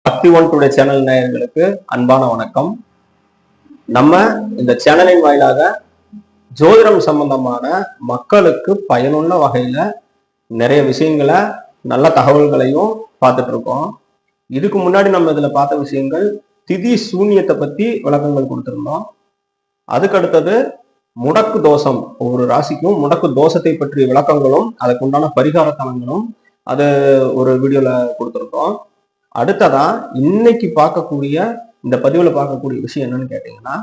பக்தி one today channel நேயர்களுக்கு அன்பான வணக்கம். நம்ம இந்த சேனலின் வாயிலாக ஜோதிடம் சம்பந்தமான மக்களுக்கு பயனுள்ள வகையில நிறைய விஷயங்களை நல்ல தகவல்களையும் பார்த்துட்டு இருக்கோம். இதுக்கு முன்னாடி நம்ம இதுல பார்த்த விஷயங்கள் திதி சூன்யத்தை பத்தி விளக்கங்கள் கொடுத்திருந்தோம். அதுக்கு அடுத்தது முடக்கு தோஷம், ஒவ்வொரு ராசிக்கும் முடக்கு தோஷத்தை பற்றிய விளக்கங்களும் அதுக்கு உண்டான பரிகார தலங்களும் அது ஒரு வீடியோல கொடுத்திருக்கோம். அடுத்ததா இன்னைக்கு பார்க்கக்கூடிய இந்த பதிவுல பார்க்கக்கூடிய விஷயம் என்னன்னு கேட்டீங்கன்னா,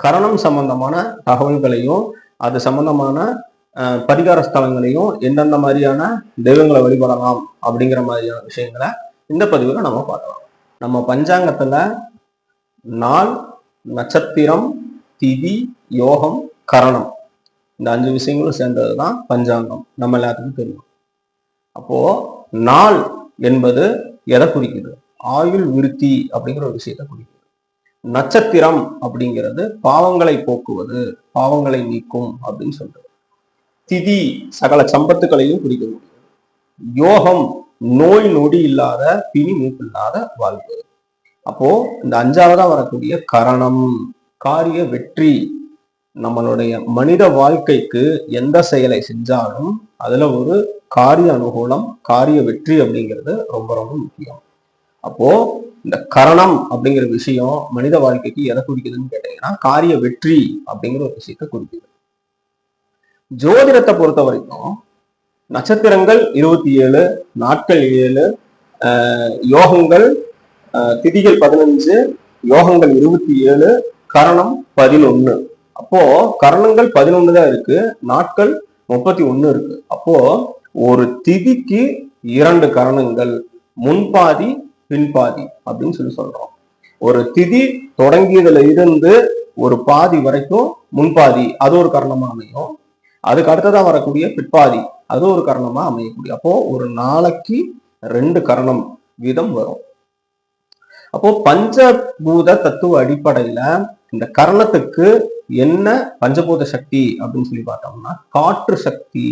கரணம் சம்பந்தமான தகவல்களையும் அது சம்பந்தமான பரிகார ஸ்தலங்களையும் எந்தெந்த மாதிரியான தெய்வங்களை வழிபடலாம் அப்படிங்கிற மாதிரியான விஷயங்களை இந்த பதிவுல நம்ம பார்க்கலாம். நம்ம பஞ்சாங்கத்துல நாள், நட்சத்திரம், திதி, யோகம், கரணம் இந்த 5 விஷயங்களும் சேர்ந்ததுதான் பஞ்சாங்கம். நம்ம எல்லாத்துக்கும் தெரியும். அப்போ நாள் என்பது எதை குறிக்குது? ஆயுள் விருத்தி அப்படிங்கிற ஒரு விஷயத்தை குறிக்குது. நட்சத்திரம் அப்படிங்கிறது பாவங்களை போக்குவது, பாவங்களை நீக்கும் அப்படின்னு சொல்றது. திதி சகல சம்பத்துக்களையும் குறிக்க முடியும். யோகம் நோய் நொடி இல்லாத பிணி மூப்பு இல்லாத வாழ்வு. அப்போ இந்த 5ஆவதா வரக்கூடிய கரணம் காரிய வெற்றி. நம்மளுடைய மனித வாழ்க்கைக்கு எந்த செயலை செஞ்சாலும் அதுல ஒரு காரிய அனுகூலம், காரிய வெற்றி அப்படிங்கிறது ரொம்ப ரொம்ப முக்கியம். அப்போ இந்த கரணம் அப்படிங்கிற விஷயம் மனித வாழ்க்கைக்கு எதை குறிக்குதுன்னு கேட்டீங்கன்னா, காரிய வெற்றி அப்படிங்கிற ஒரு விஷயத்த குறிக்குது. ஜோதிடத்தை பொறுத்த வரைக்கும் நட்சத்திரங்கள் 27, நாட்கள் 7, யோகங்கள் திதிகள் 15, யோகங்கள் 27, கரணம் 11. அப்போ கரணங்கள் 11 தான் இருக்கு, நாட்கள் 31 இருக்கு. அப்போ ஒரு திதிக்கு 2 கரணங்கள், முன்பாதி பின்பாதி அப்படின்னு சொல்றோம். ஒரு திதி தொடங்கியதுல இருந்து ஒரு பாதி வரைக்கும் முன்பாதி அது ஒரு கரணமா அமையும். அதுக்கு அடுத்ததான் வரக்கூடிய பிற்பாதி அது ஒரு கரணமா அமையக்கூடிய. அப்போ ஒரு நாளைக்கு 2 கரணம் வீதம் வரும். அப்போ பஞ்சபூத தத்துவ அடிப்படையில இந்த கரணத்துக்கு என்ன பஞ்சபூத சக்தி அப்படின்னு சொல்லி பார்த்தோம்னா, காற்று சக்தி.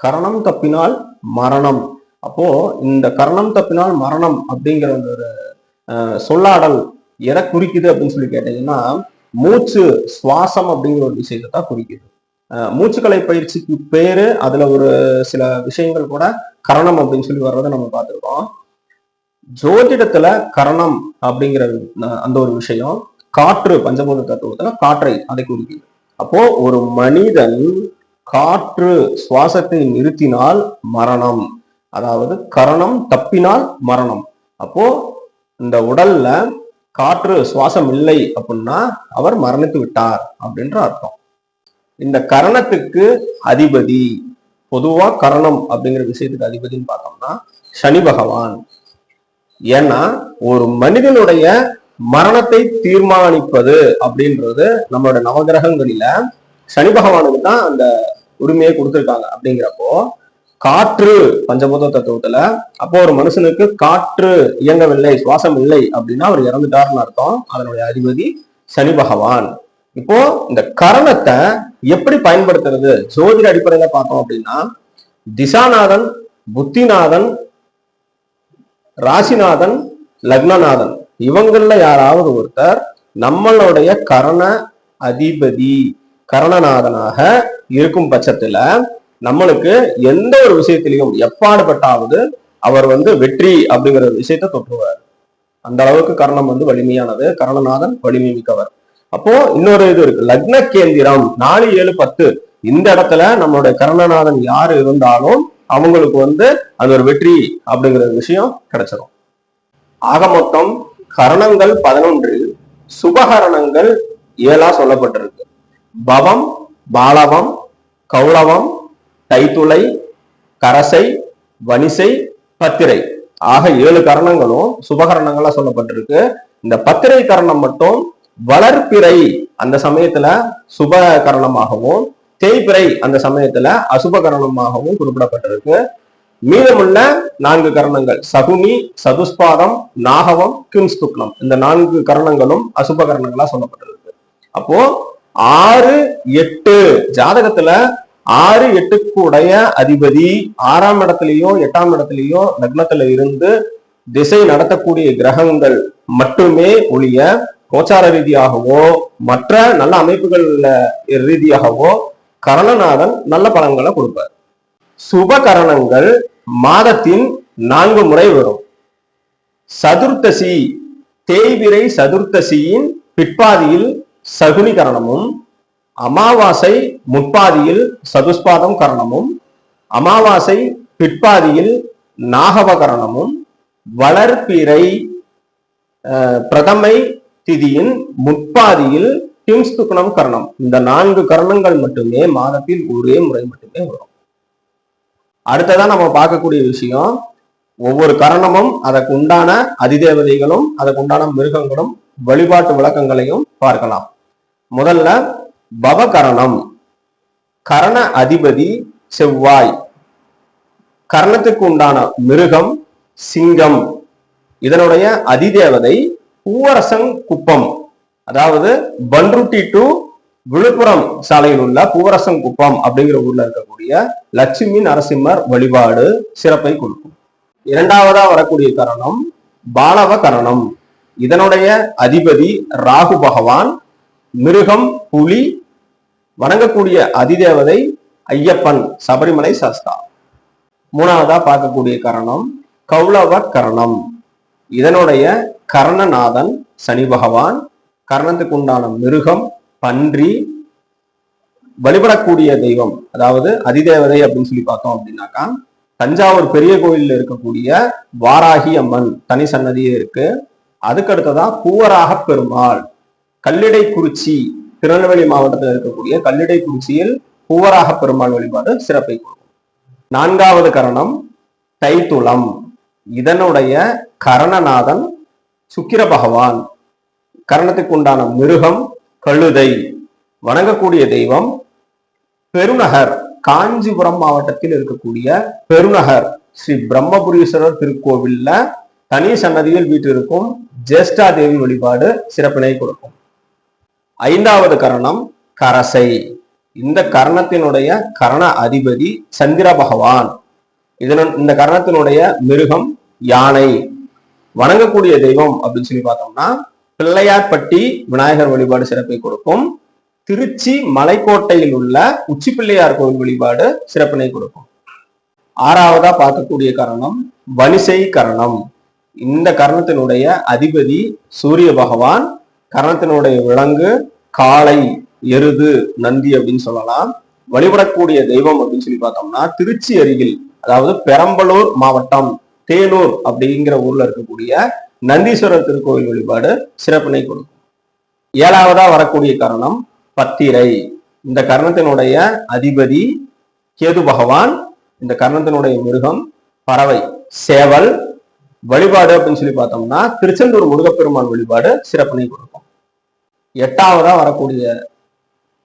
கரணம் தப்பினால் மரணம். அப்போ இந்த கரணம் தப்பினால் மரணம் அப்படிங்கிற ஒரு சொல்லாடல் எதை குறிக்குது அப்படின்னு சொல்லி கேட்டீங்கன்னா, மூச்சு சுவாசம் அப்படிங்கிற ஒரு விஷயத்தை தான் குறிக்குது. மூச்சுக்கலை பயிற்சிக்கு பேரு அதுல ஒரு சில விஷயங்கள் கூட கரணம் அப்படின்னு சொல்லி வர்றதை நம்ம பார்த்துருக்கோம். ஜோதிடத்துல கரணம் அப்படிங்கிற அந்த ஒரு விஷயம் காற்று, பஞ்சபூத தத்துவத்துல காற்றை அதை குறிக்குது. அப்போ ஒரு மனிதன் காற்று சுவாசத்தை நிறுத்தினால் மரணம், அதாவது கரணம் தப்பினால் மரணம். அப்போ இந்த உடல்ல காற்று சுவாசம் இல்லை அப்படின்னா அவர் மரணித்து விட்டார் அப்படின்ற அர்த்தம். இந்த கரணத்துக்கு அதிபதி, பொதுவா கரணம் அப்படிங்கிற விஷயத்துக்கு அதிபதினு பார்த்தோம்னா சனி பகவான். ஏன்னா ஒரு மனிதனுடைய மரணத்தை தீர்மானிப்பது அப்படின்றது நம்மளோட நவகிரகங்களில சனி பகவானுக்கு தான் அந்த உரிமையை கொடுத்திருக்காங்க. அப்படிங்கிறப்போ காற்று பஞ்சபூத தத்துவத்துல, அப்போ ஒரு மனுஷனுக்கு காற்று இயங்கவில்லை, சுவாசம் இல்லை அப்படின்னா அவர் இறந்துட்டாருன்னு அர்த்தம். அதனுடைய அதிபதி சனி பகவான். இப்போ இந்த கரணத்தை எப்படி பயன்படுத்துறது ஜோதிட அடிப்படையில பார்த்தோம் அப்படின்னா, திசாநாதன், புத்திநாதன், ராசிநாதன், லக்னநாதன் இவங்கள யாராவது ஒருத்தர் நம்மளுடைய கரண அதிபதி கரணநாதனாக இருக்கும் பட்சத்துல நம்மளுக்கு எந்த ஒரு விஷயத்திலையும் எப்பாடுபட்டாவது அவர் வெற்றி அப்படிங்கிற ஒரு விஷயத்த தொற்றுவார். அந்த அளவுக்கு கரணம் வலிமையானது, கரணநாதன் வலிமை மிக்கவர். அப்போ இன்னொரு இது இருக்கு, லக்ன கேந்திரம் 4, 7, 10 இந்த இடத்துல நம்மளுடைய கரணநாதன் யாரு இருந்தாலும் அவங்களுக்கு அது ஒரு வெற்றி அப்படிங்கிற விஷயம் கிடைச்சிடும். ஆக மொத்தம் கரணங்கள் 11, சுபகரணங்கள் 7 சொல்லப்பட்டிருக்கு. பவம், பாலவம், கௌளவம், தைத்துளை, கரசை, வனிசை, பத்திரை ஆக 7 கரணங்களும் சுபகரணங்களா சொல்லப்பட்டிருக்கு. இந்த பத்திரை கரணம் மட்டும் வளர்ப்பிறை அந்த சமயத்துல சுப கரணமாகவும், தேய்பிறை அந்த சமயத்துல அசுப கரணமாகவும் குறிப்பிடப்பட்டிருக்கு. மீதமுள்ள 4 கரணங்கள் சகுனி, சதுஸ்பாதம், நாகவம், கிம்ஸ்துக்லம் இந்த 4 கரணங்களும் அசுப கரணங்களா சொல்லப்பட்டிருக்கு. அப்போ 6, 8 ஜாதகத்துல 6, 8 அதிபதி 6ஆம் இடத்துலயோ 8ஆம் இடத்துலயோ லக்னத்துல இருந்து திசை நடத்தக்கூடிய கிரகங்கள் மட்டுமே ஒழிய கோச்சார ரீதியாகவோ மற்ற நல்ல அமைப்புகள் ரீதியாகவோ கரணநாதன் நல்ல பலன்களை கொடுப்பார். சுப கரணங்கள் மாதத்தின் 4 முறை வரும். சதுர்த்தசி தேய்பிரை சதுர்த்தசியின் பிற்பாதியில் சகுனி கரணமும், அமாவாசை முற்பாதியில் சதுஸ்பாதம் கரணமும், அமாவாசை பிற்பாதியில் நாகவகரணமும், வளர்பிறை பிரதமை திதியின் முற்பாதியில் கிம்ஸ்துக்னம் கரணம். இந்த 4 கரணங்கள் மட்டுமே மாதத்தில் ஒரே முறை மட்டுமே வரும். அடுத்ததான் நம்ம பார்க்கக்கூடிய விஷயம், ஒவ்வொரு கரணமும் அதற்கு உண்டான அதிதேவதைகளும் அதற்கு உண்டான மிருகங்களும் வழிபாட்டு விளக்கங்களையும் பார்க்கலாம். முதல்ல பவகரணம். கரண அதிபதி செவ்வாய். கரணத்துக்கு உண்டான மிருகம் சிங்கம். இதனுடைய அதிதேவதை பூவரசன் குப்பம். அதாவது பன்ருட்டி டு விழுப்புரம் சாலையில் உள்ள பூவரசன் குப்பம் அப்படிங்கிற ஊர்ல இருக்கக்கூடிய லட்சுமி நரசிம்மர் வழிபாடு சிறப்பை கொடுக்கும். இரண்டாவதா வரக்கூடிய கரணம் பாலவ கரணம். இதனுடைய அதிபதி ராகு பகவான். மிருகம் புலி. வணங்கக்கூடிய அதிதேவதை ஐயப்பன், சபரிமலை சாஸ்தா. மூணாவதா பார்க்கக்கூடிய கரணம் கௌளவ கரணம். இதனுடைய கரணநாதன் சனி பகவான். கரணத்துக்கு உண்டான மிருகம் பன்றி. வழிபடக்கூடிய தெய்வம் அதாவது அதிதேவதை அப்படின்னு சொல்லி பார்த்தோம் அப்படின்னாக்கா தஞ்சாவூர் பெரிய கோயிலில் இருக்கக்கூடிய வாராகி அம்மன் தனி சன்னதியே இருக்கு. அதுக்கு அடுத்ததான் பூவராக பெருமாள். கல்லிடைக்குறிச்சி திருநெல்வேலி மாவட்டத்தில் இருக்கக்கூடிய கல்லிடைக்குறிச்சியில் பூவராக பெருமாள் வழிபாடு சிறப்பை கொடுக்கும். நான்காவது கரணம் தைத்துளம். இதனுடைய கரணநாதன் சுக்கிர பகவான். கரணத்துக்கு உண்டான மிருகம் கழுதை. வணங்கக்கூடிய தெய்வம் பெருநகர். காஞ்சிபுரம் மாவட்டத்தில் இருக்கக்கூடிய பெருநகர் ஸ்ரீ பிரம்மபுரீஸ்வரர் திருக்கோவில்ல தனி சன்னதியில் வீட்டிற்கும் ஜேஷ்டா தேவி வழிபாடு சிறப்பினை கொடுக்கும். ஐந்தாவது கரணம் கரசை. இந்த கரணத்தினுடைய கரண அதிபதி சந்திர பகவான். இந்த கரணத்தினுடைய மிருகம் யானை. வணங்கக்கூடிய தெய்வம் அப்படின்னு சொல்லி பார்த்தோம்னா பிள்ளையார்பட்டி விநாயகர் வழிபாடு சிறப்பை கொடுக்கும். திருச்சி மலைக்கோட்டையில் உள்ள உச்சி பிள்ளையார் கோவில் வழிபாடு சிறப்பினை கொடுக்கும். ஆறாவதா பார்க்கக்கூடிய கரணம் வனிசை கரணம். இந்த கரணத்தினுடைய அதிபதி சூரிய பகவான். கரணத்தினுடைய விலங்கு காளை, எருது, நந்தி அப்படின்னு சொல்லலாம். வழிபடக்கூடிய தெய்வம் அப்படின்னு சொல்லி பார்த்தோம்னா திருச்சி அருகில் அதாவது பெரம்பலூர் மாவட்டம் தேனூர் அப்படிங்கிற ஊர்ல இருக்கக்கூடிய நந்தீஸ்வரர் திருக்கோவில் வழிபாடு சிறப்பினை கொடுக்கும். ஏழாவதா வரக்கூடிய கரணம் பத்திரை. இந்த கரணத்தினுடைய அதிபதி கேது பகவான். இந்த கரணத்தினுடைய மிருகம் பறவை சேவல். வழிபாடு அப்படின்னு சொல்லி பார்த்தோம்னா திருச்செந்தூர் முருகப்பெருமான் வழிபாடு சிறப்பினை கொடுக்கும். எட்டாவதா வரக்கூடிய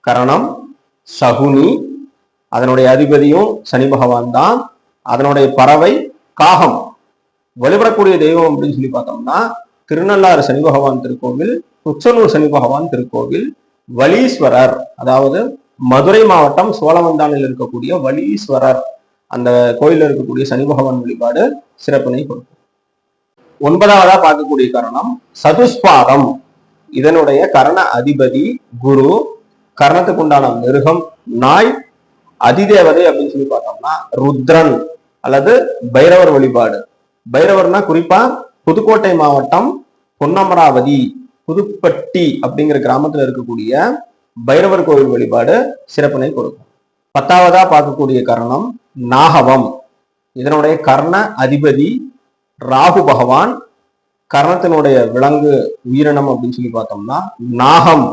கரணம் சகுனி. அதனுடைய அதிபதியும் சனி பகவான் தான். அதனுடைய பறவை காகம். வழிபடக்கூடிய தெய்வம் அப்படின்னு சொல்லி பார்த்தோம்னா திருநள்ளாறு சனி பகவான் திருக்கோவில், உச்சனூர் சனி பகவான் திருக்கோவில், வலீஸ்வரர் அதாவது மதுரை மாவட்டம் சோழவந்தானில் இருக்கக்கூடிய வலீஸ்வரர் அந்த கோயிலில் இருக்கக்கூடிய சனி பகவான் வழிபாடு சிறப்பினை கொடுக்கும். ஒன்பதாவதா பார்க்கக்கூடிய கரணம் சதுஸ்பாதம். இதனுடைய கரண அதிபதி குரு. கரணத்துக்கு உண்டான மிருகம் நாய். அதிதேவதை அப்படின்னு சொல்லி பார்த்தோம்னா ருத்ரன் அல்லது பைரவர் வழிபாடு. பைரவர்னா குறிப்பா புதுக்கோட்டை மாவட்டம் பொன்னமராவதி புதுப்பட்டி அப்படிங்கிற கிராமத்துல இருக்கக்கூடிய பைரவர் கோவில் வழிபாடு சிறப்பினை கொடுக்கும். பத்தாவதா பார்க்கக்கூடிய கரணம் நாகவம். இதனுடைய கர்ண அதிபதி ராகு பகவான். கர்ணத்தினுடைய விலங்கு உயிரினம் அப்படின்னு சொல்லி பார்த்தோம்னா நாகம்.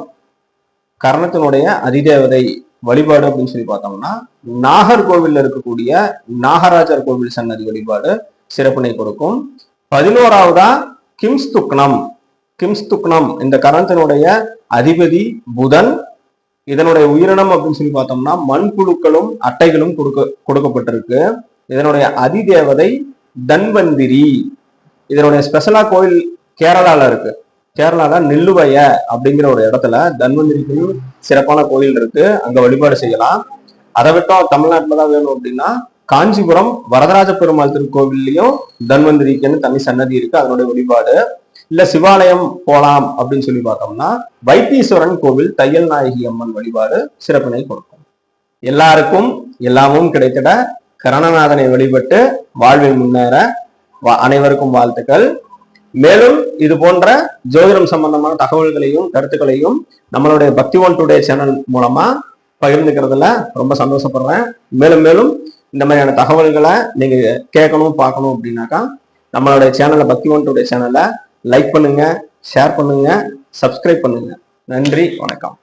கர்ணத்தினுடைய அதிதேவதை வழிபாடு அப்படின்னு சொல்லி பார்த்தோம்னா நாகர்கோவில்ல இருக்கக்கூடிய நாகராஜர் கோவில் சன்னதி வழிபாடு சிறப்பினை கொடுக்கும். 11ஆவதா கிம்ஸ்துக்னம். கிம்ஸ்துக்னம் இந்த கரணத்தினுடைய அதிபதி புதன். இதனுடைய உயிரினம் அப்படின்னு சொல்லி பார்த்தோம்னா மண்புழுக்களும் அட்டைகளும் கொடுக்கப்பட்டிருக்கு. இதனுடைய அதிதேவதை தன்வந்திரி. இதனுடைய ஸ்பெஷலா கோயில் கேரளால இருக்கு. கேரளால நெல்லுவய அப்படிங்கிற ஒரு இடத்துல தன்வந்திரிக்கு சிறப்பான கோயில் இருக்கு. அங்க வழிபாடு செய்யலாம். அதை விட்டோம் தமிழ்நாட்டுல தான் வேணும் அப்படின்னா காஞ்சிபுரம் வரதராஜ பெருமாள் திருக்கோவில்லையும் தன்வந்திரிக்குன்னு தனி சன்னதி இருக்கு, அதனுடைய வழிபாடு. இல்ல சிவாலயம் போலாம் அப்படின்னு சொல்லி பார்த்தோம்னா வைத்தீஸ்வரன் கோவில் தையல் நாயகி அம்மன் வழிபாடு சிறப்பினை கொடுக்கும். எல்லாருக்கும் எல்லாமும் கிடைத்திட கரணநாதனை வழிபட்டு வாழ்வில் முன்னேற அனைவருக்கும் வாழ்த்துக்கள். மேலும் இது போன்ற ஜோதிடம் சம்பந்தமான தகவல்களையும் கருத்துக்களையும் நம்மளுடைய பக்தி ஒன் டுடே சேனல் மூலமா பகிர்ந்துக்கிறதுல ரொம்ப சந்தோஷப்படுறேன். மேலும் மேலும் இந்த மாதிரியான தகவல்களை நீங்க கேட்கணும் பார்க்கணும் அப்படின்னாக்கா நம்மளுடைய சேனலை பக்தி ஒன் டுடே சேனலை லைக் பண்ணுங்க, ஷேர் பண்ணுங்க, சப்ஸ்கிரைப் பண்ணுங்க. நன்றி, வணக்கம்.